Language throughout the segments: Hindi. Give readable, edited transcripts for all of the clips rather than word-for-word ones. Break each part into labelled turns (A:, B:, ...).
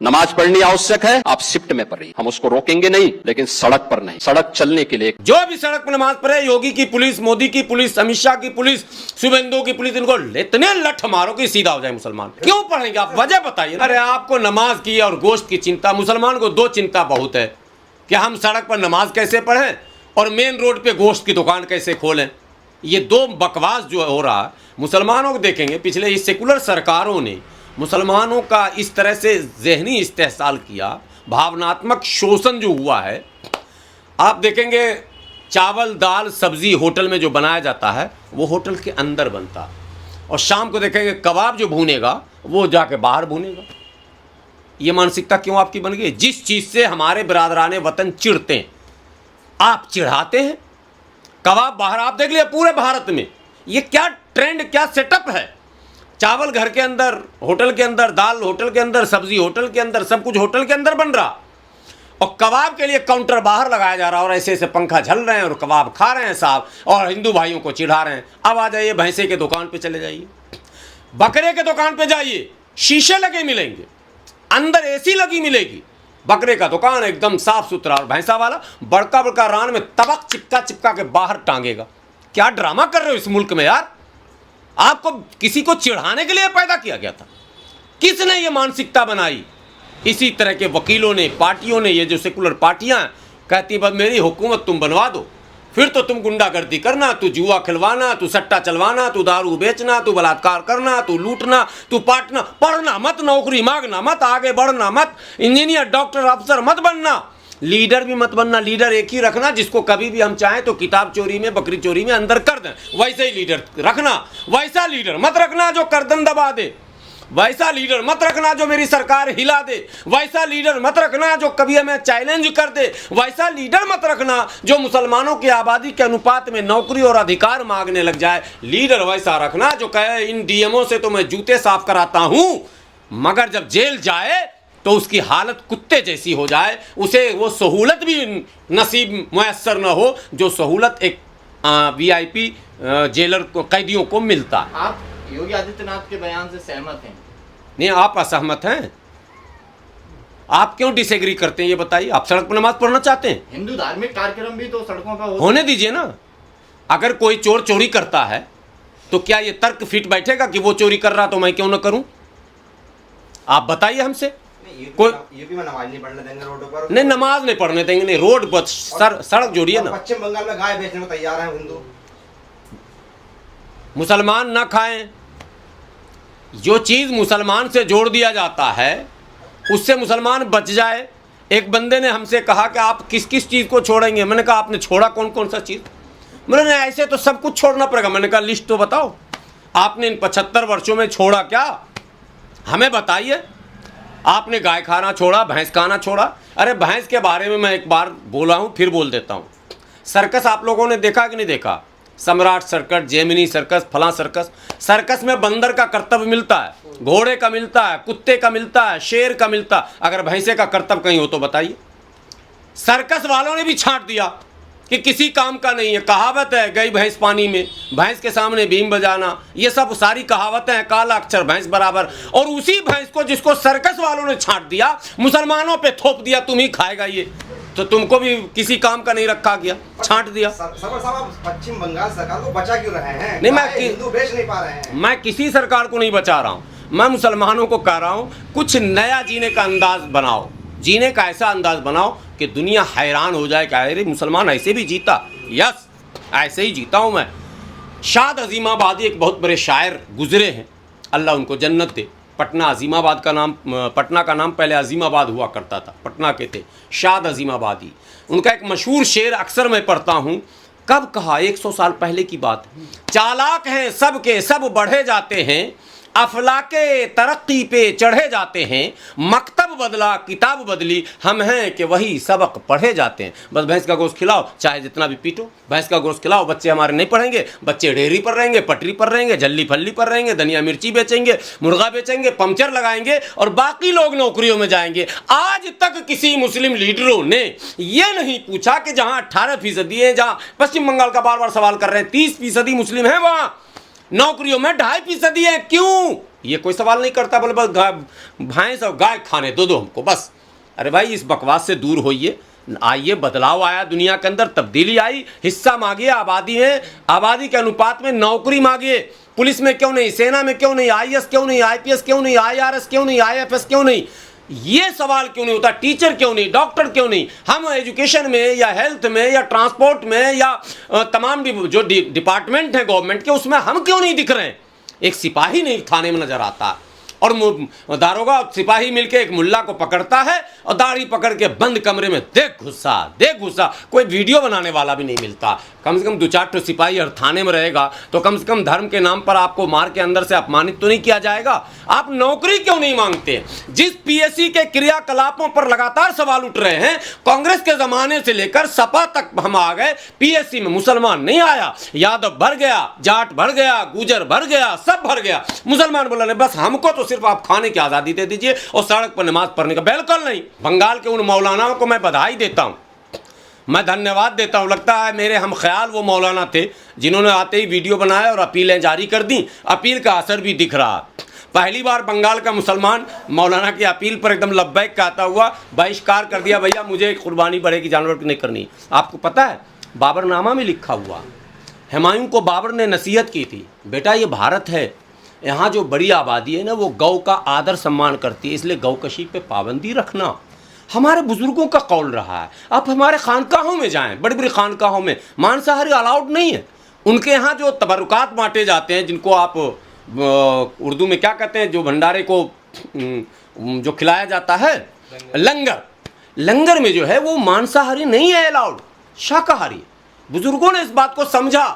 A: नमाज पढ़नी आवश्यक है, आप शिफ्ट में पढ़िए, हम उसको रोकेंगे नहीं, लेकिन सड़क पर नहीं। सड़क चलने के लिए
B: जो भी सड़क पर नमाज पढ़े, योगी की पुलिस, मोदी की पुलिस, अमित शाह की पुलिस, शुभेंदु की पुलिस, इनको इतने लठ मारो कि सीधा हो जाए मुसलमान। क्यों पढ़ेंगे आप? वजह बताइए। अरे आपको नमाज की और गोश्त की चिंता, मुसलमान को दो चिंता बहुत है कि हम सड़क पर नमाज कैसे पढ़ें और मेन रोड पे गोश्त की दुकान कैसे खोलें। ये दो बकवास जो हो रहा है, मुसलमानों को देखेंगे पिछले इस सेकुलर सरकारों ने मुसलमानों का इस तरह से ज़हनी इस्तेहसाल किया, भावनात्मक शोषण जो हुआ है। आप देखेंगे चावल दाल सब्जी होटल में जो बनाया जाता है वो होटल के अंदर बनता है, और शाम को देखेंगे कबाब जो भूनेगा वो जाके बाहर भूनेगा। ये मानसिकता क्यों आपकी बन गई? जिस चीज़ से हमारे बिरादराने वतन चिढ़ते हैं आप चिढ़ाते हैं। कबाब बाहर, आप देख लिया पूरे भारत में ये क्या ट्रेंड, क्या सेटअप है। चावल घर के अंदर, होटल के अंदर, दाल होटल के अंदर, सब्जी होटल के अंदर, सब कुछ होटल के अंदर बन रहा, और कबाब के लिए काउंटर बाहर लगाया जा रहा, और ऐसे ऐसे पंखा झल रहे हैं और कबाब खा रहे हैं साहब, और हिंदू भाइयों को चिढ़ा रहे हैं। अब आ जाइए भैंसे के दुकान पे चले जाइए, बकरे के दुकान पे जाइए, शीशे लगे मिलेंगे, अंदर एसी लगी मिलेगी। बकरे का दुकान एकदम साफ सुथरा, और भैंसा वाला बड़का बड़का रान में तबक चिपका चिपका के बाहर टांगेगा। क्या ड्रामा कर रहे हो इस मुल्क में यार? आपको किसी को चिढ़ाने के लिए पैदा किया गया था? किसने ये मानसिकता बनाई? इसी तरह के वकीलों ने, पार्टियों ने, ये जो सेकुलर पार्टियां कहती बस मेरी हुकूमत तुम बनवा दो, फिर तो तुम गुंडागर्दी करना, तू जुआ खिलवाना, तू सट्टा चलवाना, तू दारू बेचना, तू बलात्कार करना, तू लूटना, तू पाटना, पढ़ना मत, नौकरी मांगना मत, आगे बढ़ना मत, इंजीनियर डॉक्टर अफसर मत बनना, लीडर भी मत बनना। लीडर एक ही रखना जिसको कभी भी हम चाहें तो किताब चोरी में, बकरी चोरी में अंदर कर दें, वैसे ही लीडर रखना। वैसा लीडर मत रखना जो गर्दन दबा दे, वैसा लीडर मत रखना जो मेरी सरकार हिला दे, वैसा लीडर मत रखना जो कभी हमें चैलेंज कर दे, वैसा लीडर मत रखना जो मुसलमानों की आबादी के अनुपात में नौकरी और अधिकार मांगने लग जाए। लीडर वैसा रखना जो कहे इन डीएमओ से तो मैं जूते साफ कराता हूं, मगर जब जेल जाए तो उसकी हालत कुत्ते जैसी हो जाए, उसे वो सहूलत भी नसीब मुयस्सर न हो जो सहूलत एक वीआईपी जेलर को, कैदियों को मिलता है।
C: आप योगी आदित्यनाथ के बयान से सहमत हैं?
B: नहीं, आप असहमत हैं। आप क्यों डिसएग्री करते हैं ये बताइए? आप सड़क पर नमाज पढ़ना चाहते हैं?
C: हिंदू धार्मिक कार्यक्रम भी तो सड़कों पर
B: होने दीजिए ना। अगर कोई चोर चोरी करता है तो क्या ये तर्क फिट बैठेगा कि वो चोरी कर रहा तो मैं क्यों ना करूं? आप बताइए हमसे। कोई
D: यूपी में नमाज नहीं पढ़ने देंगे रोडों पर?
B: नहीं, नमाज नहीं पढ़ने देंगे, नहीं, रोड पर सड़क जोड़िए ना।
D: पश्चिम बंगाल में गाय बेचने को तैयार है हिंदू।
B: मुसलमान ना खाएं। जो चीज़ मुसलमान से जोड़ दिया जाता है उससे मुसलमान बच जाए। एक बंदे ने हमसे कहा कि आप किस किस चीज़ को छोड़ेंगे? मैंने कहा आपने छोड़ा कौन कौन सा चीज़? मैंने ऐसे तो सब कुछ छोड़ना पड़ेगा। मैंने कहा लिस्ट तो बताओ, आपने इन 75 वर्षों में छोड़ा क्या? हमें बताइए। आपने गाय खाना छोड़ा, भैंस खाना छोड़ा। अरे भैंस के बारे में मैं एक बार बोला हूँ, फिर बोल देता हूँ। सर्कस आप लोगों ने देखा कि नहीं देखा? सम्राट सर्कस, जेमिनी सर्कस, फलां सर्कस। सर्कस में बंदर का कर्तव्य मिलता है, घोड़े का मिलता है, कुत्ते का मिलता है, शेर का मिलता है। अगर भैंसे का कर्तव्य कहीं हो तो बताइए। सर्कस वालों ने भी छांट दिया कि किसी काम का नहीं है। कहावत है गई भैंस पानी में, भैंस के सामने भीम बजाना, ये सब सारी कहावतें हैं, काला अक्षर भैंस बराबर। और उसी भैंस को जिसको सर्कस वालों ने छांट दिया, मुसलमानों पे थोप दिया, तुम ही खाएगा ये, तो तुमको भी किसी काम का नहीं रखा गया, छांट दिया।
D: सरवर साहब, पश्चिम बंगाल सरकार को बचा क्यों रहे हैं?
B: नहीं,
D: हिंदू बेच नहीं पा रहे हैं।
B: मैं किसी सरकार को नहीं बचा रहा हूँ, मैं मुसलमानों को कह रहा हूँ कुछ नया जीने का अंदाज बनाओ, जीने का ऐसा अंदाज बनाओ कि दुनिया हैरान हो जाए कि अरे मुसलमान ऐसे भी जीता। यस, ऐसे ही जीता हूँ मैं। शाद अजीमाबादी एक बहुत बड़े शायर गुजरे हैं, अल्लाह उनको जन्नत दे। पटना अजीमाबाद का नाम, पटना का नाम पहले अजीमाबाद हुआ करता था, पटना के थे शाद अजीमाबादी। उनका एक मशहूर शेर अक्सर मैं पढ़ता हूँ। कब कहा? 100 साल पहले की बात। चालाक हैं सब के सब बढ़े जाते हैं, अफलाके तरक्की पे चढ़े जाते हैं, मकतब बदला किताब बदली, हम हैं कि वही सबक पढ़े जाते हैं। बस भैंस का गोश्त खिलाओ, चाहे जितना भी पीटो, भैंस का गोश्त खिलाओ, बच्चे हमारे नहीं पढ़ेंगे, बच्चे डेयरी पर रहेंगे, पटरी पर रहेंगे, झल्ली फल्ली पर रहेंगे, धनिया मिर्ची बेचेंगे, मुर्गा बेचेंगे, पंचर लगाएंगे, और बाकी लोग नौकरियों में जाएंगे। आज तक किसी मुस्लिम लीडरों ने ये नहीं पूछा कि जहाँ 18% है, जहाँ पश्चिम बंगाल का बार बार सवाल कर रहे हैं 30% मुस्लिम है, वहाँ नौकरियों में 2.5% है। क्यों? ये कोई सवाल नहीं करता, बोले बस भैंस और गाय खाने दो हमको बस। अरे भाई इस बकवास से दूर होइए, आइए, बदलाव आया दुनिया के अंदर, तब्दीली आई, हिस्सा मांगिए आबादी में, आबादी के अनुपात में नौकरी मांगिए। पुलिस में क्यों नहीं, सेना में क्यों नहीं, आईएएस क्यों नहीं, आईपीएस क्यों नहीं, आईआरएस क्यों नहीं, आईएफएस क्यों नहीं, ये सवाल क्यों नहीं होता? टीचर क्यों नहीं, डॉक्टर क्यों नहीं? हम एजुकेशन में या हेल्थ में या ट्रांसपोर्ट में या तमाम जो डिपार्टमेंट हैं गवर्नमेंट के, उसमें हम क्यों नहीं दिख रहे हैं? एक सिपाही नहीं थाने में नजर आता, और दारोगा और सिपाही मिलके एक मुल्ला को पकड़ता है और दाढ़ी पकड़ के बंद कमरे में देख गुस्सा, कोई वीडियो बनाने वाला भी नहीं मिलता। कम से कम 2-4 सिपाही हर थाने में रहेगा तो कम से कम धर्म के नाम पर आपको मार के अंदर से अपमानित तो नहीं किया जाएगा। आप नौकरी क्यों नहीं मांगते? जिस पीएससी के क्रियाकलापों पर लगातार सवाल उठ रहे हैं, कांग्रेस के जमाने से लेकर सपा तक हम आ गए, पीएससी में मुसलमान नहीं आया, यादव भर गया, जाट भर गया, गुजर भर गया, सब भर गया। मुसलमान बोला नहीं, बस हमको तो सिर्फ आप खाने की आजादी दे दीजिए और सड़क पर नमाज पढ़ने का। बिल्कुल नहीं। बंगाल के उन मौलानाओं को मैं बधाई देता हूं, मैं धन्यवाद देता हूं। लगता है मेरे हम ख्याल वो मौलाना थे जिन्होंने आते ही वीडियो बनाया और अपीलें जारी कर दी। अपील का असर भी दिख रहा। पहली बार बंगाल का मुसलमान मौलाना की अपील पर एकदम लब्बैक कहता हुआ बहिष्कार कर दिया, भैया मुझे कुर्बानी बढ़ेगी, जानवर की नहीं करनी। आपको पता है बाबरनामा में लिखा हुआ, हुमायूं को बाबर ने नसीहत की थी, बेटा ये भारत है, यहाँ जो बड़ी आबादी है ना वो गौ का आदर सम्मान करती है, इसलिए गौकशी पे पाबंदी रखना। हमारे बुजुर्गों का कौल रहा है। आप हमारे खानकाहों में जाएं, बड़ी बड़ी खानकाहों में मांसाहारी अलाउड नहीं है। उनके यहाँ जो तबरुकात बांटे जाते हैं, जिनको आप उर्दू में क्या कहते हैं, जो भंडारे को जो खिलाया जाता है, लंगर में जो है वो मांसाहारी नहीं है अलाउड, शाकाहारी। बुजुर्गों ने इस बात को समझा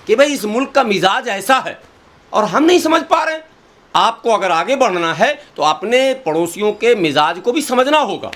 B: कि भाई इस मुल्क का मिजाज ऐसा है और हम नहीं समझ पा रहे हैं। आपको अगर आगे बढ़ना है तो अपने पड़ोसियों के मिजाज को भी समझना होगा।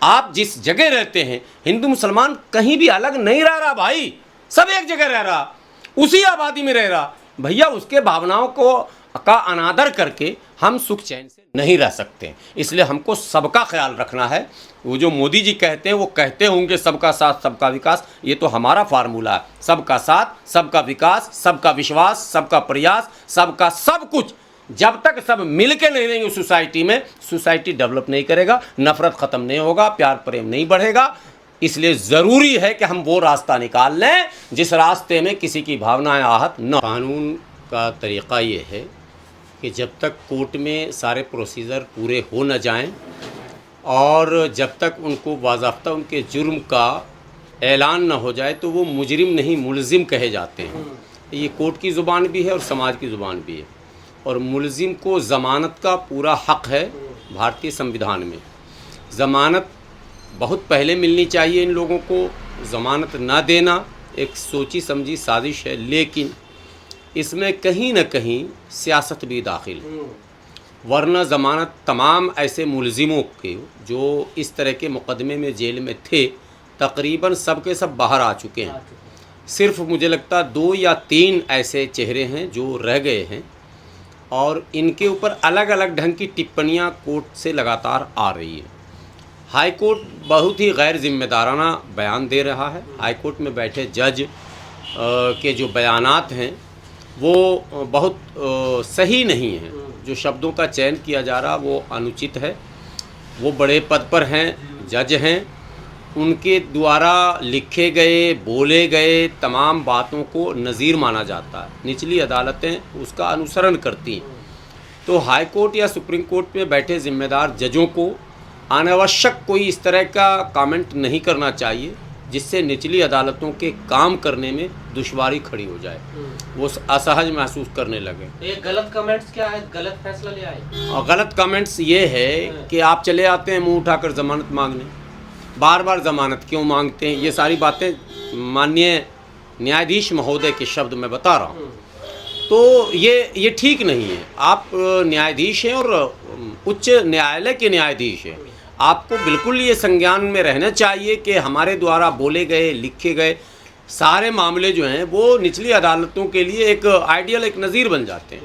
B: आप जिस जगह रहते हैं, हिंदू मुसलमान कहीं भी अलग नहीं रह रहा भाई, सब एक जगह रह रहा, उसी आबादी में रह रहा। भैया उसके भावनाओं को का अनादर करके हम सुख चैन से नहीं रह सकते। इसलिए हमको सबका ख्याल रखना है। वो जो मोदी जी कहते हैं, वो कहते होंगे सबका साथ सबका विकास, ये तो हमारा फार्मूला है। सबका साथ सबका विकास, सबका विश्वास, सबका प्रयास, सबका सब कुछ। जब तक सब मिल के नहीं रहेंगे सोसाइटी में, सोसाइटी डेवलप नहीं करेगा, नफरत ख़त्म नहीं होगा, प्यार प्रेम नहीं बढ़ेगा। इसलिए ज़रूरी है कि हम वो रास्ता निकाल लें जिस रास्ते में किसी की भावनाएं आहत न। कानून का तरीक़ा ये है कि जब तक कोर्ट में सारे प्रोसीजर पूरे हो न जाएं और जब तक उनको बाज़ाब्ता उनके जुर्म का ऐलान न हो जाए, तो वो मुजरिम नहीं मुलजिम कहे जाते हैं। ये कोर्ट की ज़ुबान भी है और समाज की ज़ुबान भी है। और मुलजिम को ज़मानत का पूरा हक़ है भारतीय संविधान में। ज़मानत बहुत पहले मिलनी चाहिए इन लोगों को। ज़मानत ना देना एक सोची समझी साजिश है, लेकिन इसमें कहीं न कहीं सियासत भी दाखिल है। वरना ज़मानत तमाम ऐसे मुलजिमों के जो इस तरह के मुकदमे में जेल में थे, तकरीबन सब के सब बाहर आ चुके हैं। सिर्फ मुझे लगता है 2 या 3 ऐसे चेहरे हैं जो रह गए हैं, और इनके ऊपर अलग अलग ढंग की टिप्पणियां कोर्ट से लगातार आ रही है। हाई कोर्ट बहुत ही गैर जिम्मेदाराना बयान दे रहा है। हाई कोर्ट में बैठे जज के जो बयानात हैं वो बहुत सही नहीं हैं। जो शब्दों का चयन किया जा रहा वो अनुचित है। वो बड़े पद पर हैं, जज हैं, उनके द्वारा लिखे गए बोले गए तमाम बातों को नज़ीर माना जाता है। निचली अदालतें उसका अनुसरण करती हैं। तो हाई कोर्ट या सुप्रीम कोर्ट में बैठे ज़िम्मेदार जजों को अनावश्यक कोई इस तरह का कमेंट नहीं करना चाहिए जिससे निचली अदालतों के काम करने में दुश्वारी खड़ी हो जाए, वो असहज महसूस करने लगे।
E: ये गलत कमेंट्स क्या है, गलत फैसला ले आए?
B: और गलत कमेंट्स ये है कि आप चले आते हैं मुंह उठाकर ज़मानत मांगने, बार बार ज़मानत क्यों मांगते हैं, ये सारी बातें माननीय न्यायाधीश महोदय के शब्द में बता रहा हूँ। तो ये ठीक नहीं है। आप न्यायाधीश हैं और उच्च न्यायालय के न्यायाधीश हैं, आपको बिल्कुल ये संज्ञान में रहना चाहिए कि हमारे द्वारा बोले गए लिखे गए सारे मामले जो हैं वो निचली अदालतों के लिए एक आइडियल, एक नज़ीर बन जाते हैं।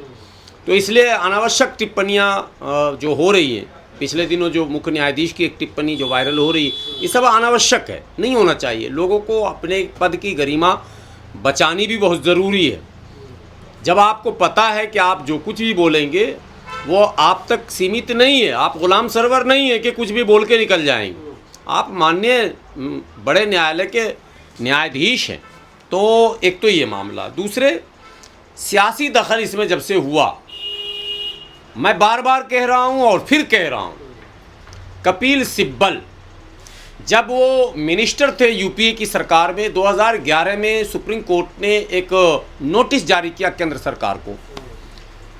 B: तो इसलिए अनावश्यक टिप्पणियाँ जो हो रही हैं, पिछले दिनों जो मुख्य न्यायाधीश की एक टिप्पणी जो वायरल हो रही है, ये सब अनावश्यक है, नहीं होना चाहिए। लोगों को अपने पद की गरिमा बचानी भी बहुत ज़रूरी है। जब आपको पता है कि आप जो कुछ भी बोलेंगे वो आप तक सीमित नहीं है। आप गुलाम सरवर नहीं है कि कुछ भी बोल के निकल जाएंगे। आप माननीय बड़े न्यायालय के न्यायाधीश हैं। तो एक तो ये मामला, दूसरे सियासी दखल इसमें जब से हुआ, मैं बार बार कह रहा हूँ और फिर कह रहा हूँ, कपिल सिब्बल जब वो मिनिस्टर थे यूपीए की सरकार में, 2011 में सुप्रीम कोर्ट ने एक नोटिस जारी किया केंद्र सरकार को,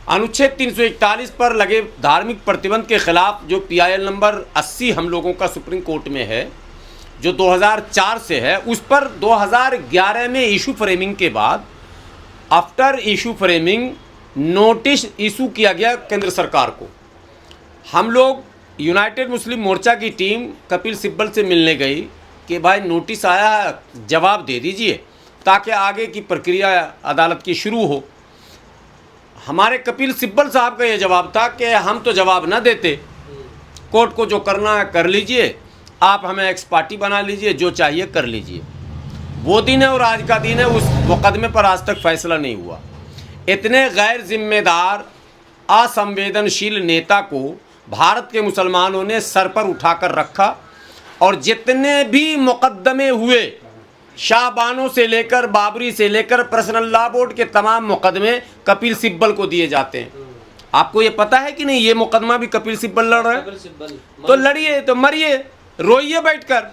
B: अनुच्छेद 341 पर लगे धार्मिक प्रतिबंध के खिलाफ, जो PIL नंबर 80 हम लोगों का सुप्रीम कोर्ट में है, जो 2004 से है, उस पर 2011 में इशू फ्रेमिंग के बाद, after issue framing notice issue किया गया केंद्र सरकार को। हम लोग यूनाइटेड मुस्लिम मोर्चा की टीम कपिल सिब्बल से मिलने गई कि भाई नोटिस आया है, जवाब दे दीजिए ताकि आगे की प्रक्रिया अदालत की शुरू हो। हमारे कपिल सिब्बल साहब का ये जवाब था कि हम तो जवाब ना देते, कोर्ट को जो करना है कर लीजिए, आप हमें एक्स पार्टी बना लीजिए, जो चाहिए कर लीजिए। वो दिन है और आज का दिन है, उस मुकदमे पर आज तक फैसला नहीं हुआ। इतने गैर जिम्मेदार असंवेदनशील नेता को भारत के मुसलमानों ने सर पर उठाकर रखा और जितने भी मुकदमे हुए, शाहबानों से लेकर बाबरी से लेकर पर्सनल लॉ बोर्ड के तमाम मुकदमे कपिल सिब्बल को दिए जाते हैं। आपको ये पता है कि नहीं, ये मुकदमा भी कपिल सिब्बल लड़ रहे हैं? तो लड़िए, तो मरिए, रोइए बैठकर।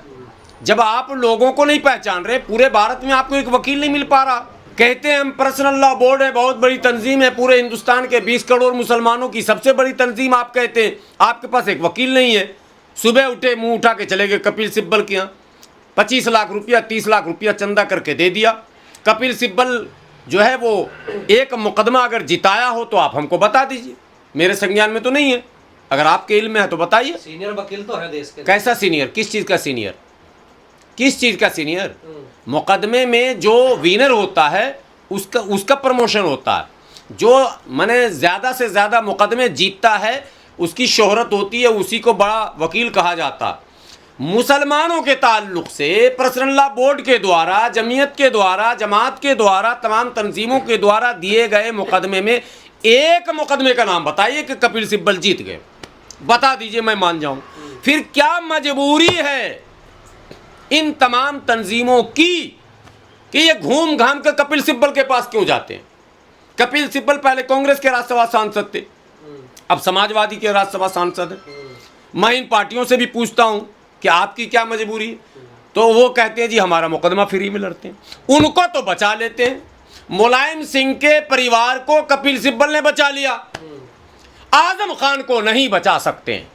B: जब आप लोगों को नहीं पहचान रहे, पूरे भारत में आपको एक वकील नहीं मिल पा रहा, कहते हैं हम पर्सनल लॉ बोर्ड है, बहुत बड़ी तंजीम है, पूरे हिंदुस्तान के 20 करोड़ मुसलमानों की सबसे बड़ी तंजीम आप कहते हैं, आपके पास एक वकील नहीं है। सुबह उठे, मुंह उठा के चले गए कपिल सिब्बल के यहाँ, 25 लाख रुपया 30 लाख रुपया चंदा करके दे दिया। कपिल सिब्बल जो है वो एक मुकदमा अगर जिताया हो तो आप हमको बता दीजिए, मेरे संज्ञान में तो नहीं है, अगर आपके इल्म में है तो बताइए।
E: सीनियर वकील तो है देश के।
B: कैसा सीनियर? किस चीज़ का सीनियर? किस चीज़ का सीनियर? मुकदमे में जो विनर होता है उसका प्रमोशन होता है। जो माने ज़्यादा से ज़्यादा मुकदमे जीतता है उसकी शोहरत होती है, उसी को बड़ा वकील कहा जाता है। मुसलमानों के ताल्लुक से पर्सनल लॉ बोर्ड के द्वारा, जमीयत के द्वारा, जमात के द्वारा, तमाम तंजीमों के द्वारा दिए गए मुकदमे में एक मुकदमे का नाम बताइए कि कपिल सिब्बल जीत गए, बता दीजिए, मैं मान जाऊं। फिर क्या मजबूरी है इन तमाम तंजीमों की कि ये घूम घाम कर कपिल सिब्बल के पास क्यों जाते हैं? कपिल सिब्बल पहले कांग्रेस के राज्यसभा सांसद थे, अब समाजवादी के राज्यसभा सांसद हैं। मैं इन पार्टियों से भी पूछता हूं कि आपकी क्या मजबूरी है, तो वो कहते हैं जी हमारा मुकदमा फ्री में लड़ते हैं। उनको तो बचा लेते हैं, मुलायम सिंह के परिवार को कपिल सिब्बल ने बचा लिया, आजम खान को नहीं बचा सकते हैं।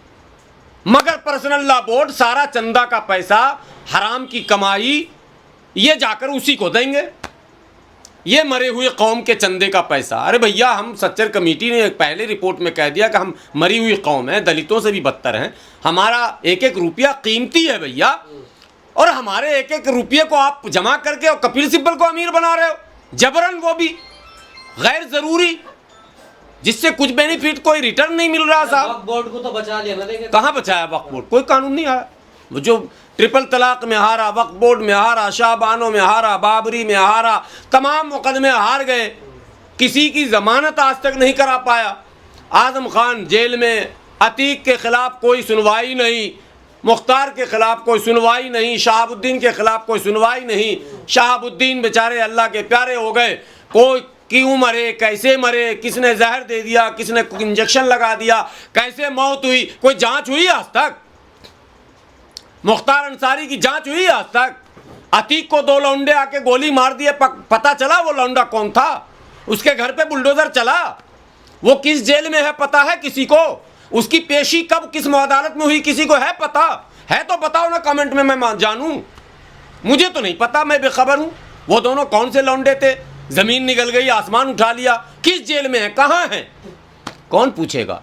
B: मगर पर्सनल लॉ बोर्ड सारा चंदा का पैसा, हराम की कमाई, ये जाकर उसी को देंगे, ये मरे हुए कौम के चंदे का पैसा। अरे भैया, हम सच्चर कमेटी ने पहले रिपोर्ट में कह दिया कि हम मरी हुई कौम है, दलितों से भी बदतर हैं, हमारा एक एक रुपया कीमती है भैया, और हमारे एक एक रुपये को आप जमा करके और कपिल सिब्बल को अमीर बना रहे हो जबरन, वो भी गैर जरूरी, जिससे कुछ बेनिफिट, कोई रिटर्न नहीं मिल रहा साहब।
E: वक्फ बोर्ड को तो बचा लिया ना, देंगे
B: कहाँ बचाया वक्फ बोर्ड? कोई कानून नहीं आया। वो जो ट्रिपल तलाक में हारा, वक्फ बोर्ड में हारा, शाहबानों में हारा, बाबरी में हारा, तमाम मुकदमे हार गए, किसी की जमानत आज तक नहीं करा पाया। आजम खान जेल में, अतीक के खिलाफ कोई सुनवाई नहीं, मुख्तार के खिलाफ कोई सुनवाई नहीं, शहाबुद्दीन के खिलाफ कोई सुनवाई नहीं। शहाबुद्दीन बेचारे अल्लाह के प्यारे हो गए, कोई क्यों मरे, कैसे मरे, किसने जहर दे दिया, किसने इंजेक्शन लगा दिया, कैसे मौत हुई, कोई जांच हुई आज तक? मुख्तार अंसारी की जांच हुई आज तक? अतीक को 2 लौंडे आके गोली मार दिए, पता चला वो लौंडा कौन था? उसके घर पे बुलडोजर चला, वो किस जेल में है पता है किसी को? उसकी पेशी कब किस अदालत में हुई किसी को है पता? है तो बताओ ना कमेंट में, मैं जानूं। मुझे तो नहीं पता, मैं बेखबर हूं। वो दोनों कौन से लौंडे थे? जमीन निकल गई, आसमान उठा लिया, किस जेल में है, कहां है, कौन पूछेगा?